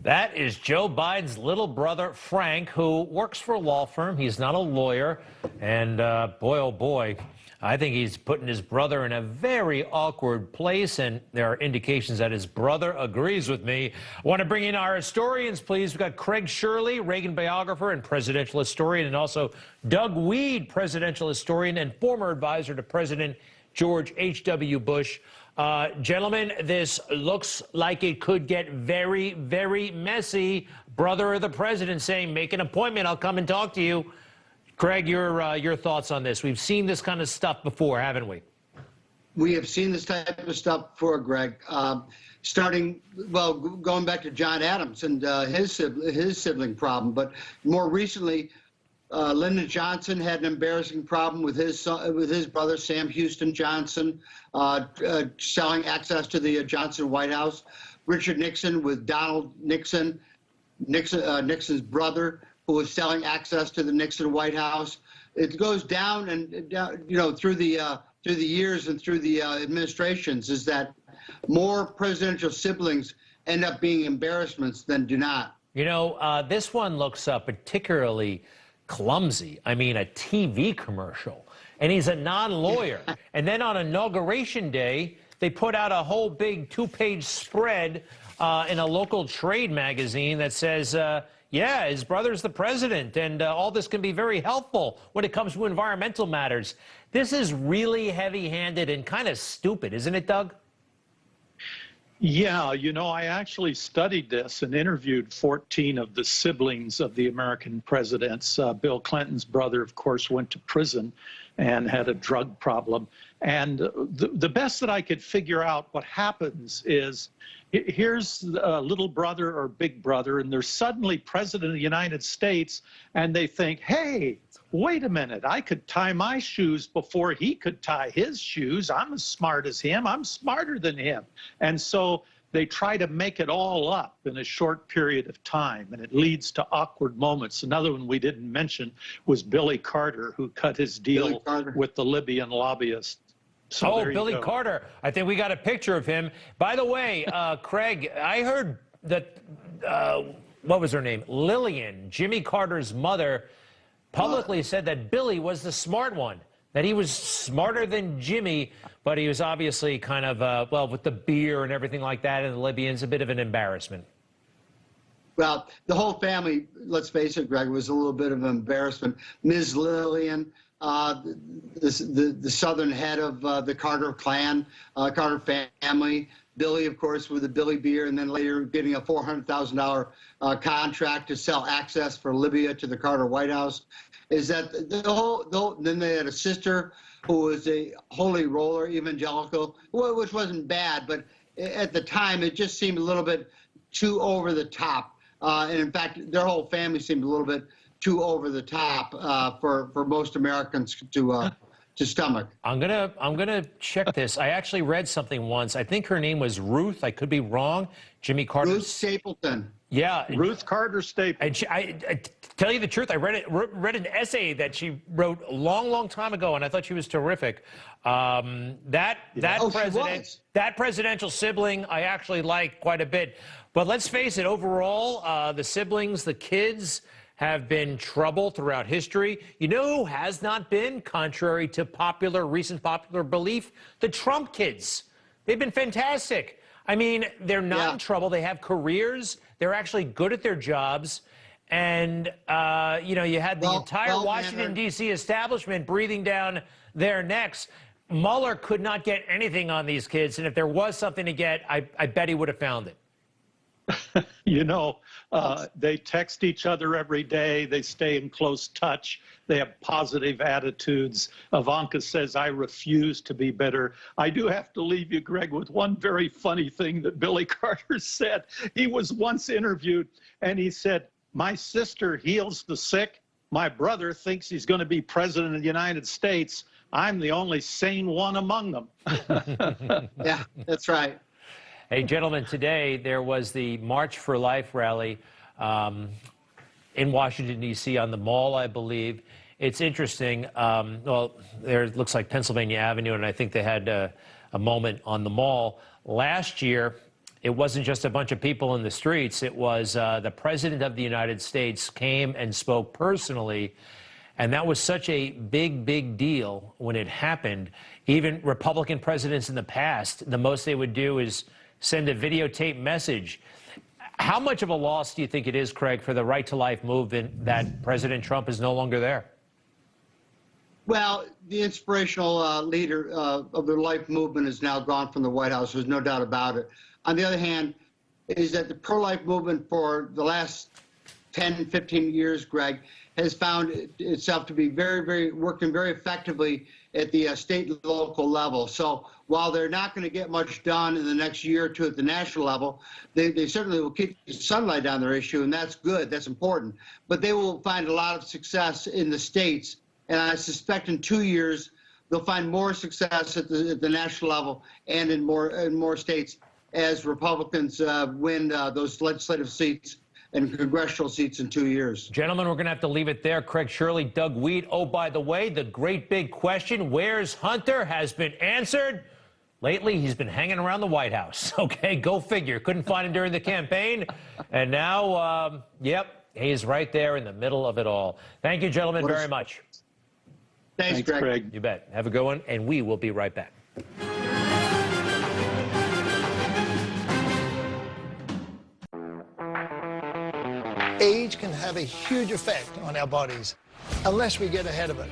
That is Joe Biden's little brother, Frank, who works for a law firm. He's not a lawyer. And boy, oh boy, I think he's putting his brother in a very awkward place. And there are indications that his brother agrees with me. I want to bring in our historians, please. We've got Craig Shirley, Reagan biographer and presidential historian, and also Doug Weed, presidential historian and former advisor to President George H.W. Bush. Gentlemen, this looks like it could get very, very messy. Brother of the president saying, make an appointment, I'll come and talk to you. Craig, your thoughts on this? We've seen this kind of stuff before, haven't we? We have seen this type of stuff before, Greg. Going back to John Adams and his sibling problem, but more recently, Lyndon Johnson had an embarrassing problem with his brother, Sam Houston Johnson, selling access to the Johnson White House. Richard Nixon with Donald Nixon, Nixon's brother, who was selling access to the Nixon White House. It goes down and down, through the years and through the administrations, is that more presidential siblings end up being embarrassments than do not. This one looks particularly clumsy. I mean, a TV commercial. And he's a non-lawyer. And then on Inauguration Day, they put out a whole big two-page spread in a local trade magazine that says, yeah, his brother's the president, and all this can be very helpful when it comes to environmental matters. This is really heavy-handed and kind of stupid, isn't it, Doug? Yeah, I actually studied this and interviewed 14 of the siblings of the American presidents. Bill Clinton's brother, of course, went to prison and had a drug problem. And the best that I could figure out what happens is, here's a little brother or big brother, and they're suddenly president of the United States, and they think, hey, wait a minute, I could tie my shoes before he could tie his shoes. I'm as smart as him. I'm smarter than him. And so they try to make it all up in a short period of time, and it leads to awkward moments. Another one we didn't mention was Billy Carter, who cut his deal with the Libyan lobbyists. So Billy Carter. I think we got a picture of him. By the way, Craig, I heard that, what was her name? Lillian, Jimmy Carter's mother, publicly said that Billy was the smart one, that he was smarter than Jimmy, but he was obviously kind of, well, with the beer and everything like that and the Libyans, a bit of an embarrassment. Well, the whole family, let's face it, Greg, was a little bit of an embarrassment. Ms. Lillian, the southern head of the Carter clan, Carter family. Billy, of course, with the Billy beer, and then later getting a $400,000 contract to sell access for Libya to the Carter White House. Is that then they had a sister who was a holy roller, evangelical, which wasn't bad, but at the time it just seemed a little bit too over the top. And in fact, their whole family seemed a little bit too over the top for most Americans to stomach. I'm gonna check this. I actually read something once. I think her name was Ruth. I could be wrong. Jimmy Carter. Ruth Stapleton. Yeah, Ruth Carter Stapleton. And I tell you the truth, I read an essay that she wrote a long time ago, and I thought she was terrific. That presidential sibling I actually like quite a bit. But let's face it, overall, the siblings, the kids, have been trouble throughout history. You know who has not been, contrary to recent popular belief? The Trump kids. They've been fantastic. I mean, they're not in trouble. They have careers. They're actually good at their jobs. And, you had the entire Washington, D.C. establishment breathing down their necks. Mueller could not get anything on these kids. And if there was something to get, I bet he would have found it. They text each other every day. They stay in close touch. They have positive attitudes. Ivanka says, I refuse to be bitter. I do have to leave you, Greg, with one very funny thing that Billy Carter said. He was once interviewed, and he said, my sister heals the sick. My brother thinks he's going to be president of the United States. I'm the only sane one among them. Yeah, that's right. Hey, gentlemen, today there was the March for Life rally in Washington, D.C. on the Mall, I believe. It's interesting. Well, there looks like Pennsylvania Avenue, and I think they had a moment on the Mall. Last year, it wasn't just a bunch of people in the streets. It was the President of the United States came and spoke personally. And that was such a big, big deal when it happened. Even Republican presidents in the past, the most they would do is send a videotape message. How much of a loss do you think it is, Craig, for the right to life movement that President Trump is no longer there? Well, the inspirational leader of the life movement is now gone from the White House. There's no doubt about it. On the other hand, is that the pro-life movement for the last 10, 15 years, Greg, has found itself to be working very effectively at the state and local level. So while they're not going to get much done in the next year or two at the national level, they certainly will keep the sunlight on their issue, and that's good, that's important. But they will find a lot of success in the states, and I suspect in 2 years they'll find more success at the national level and in more states as Republicans win those legislative seats and congressional seats in 2 years. Gentlemen, we're going to have to leave it there. Craig Shirley, Doug Weed. Oh, by the way, the great big question, where's Hunter, has been answered. Lately, he's been hanging around the White House. Okay, go figure. Couldn't find him during the campaign. And now, yep, he's right there in the middle of it all. Thank you, gentlemen, very much. Thanks, Craig. You bet. Have a good one, and we will be right back. Age can have a huge effect on our bodies unless we get ahead of it.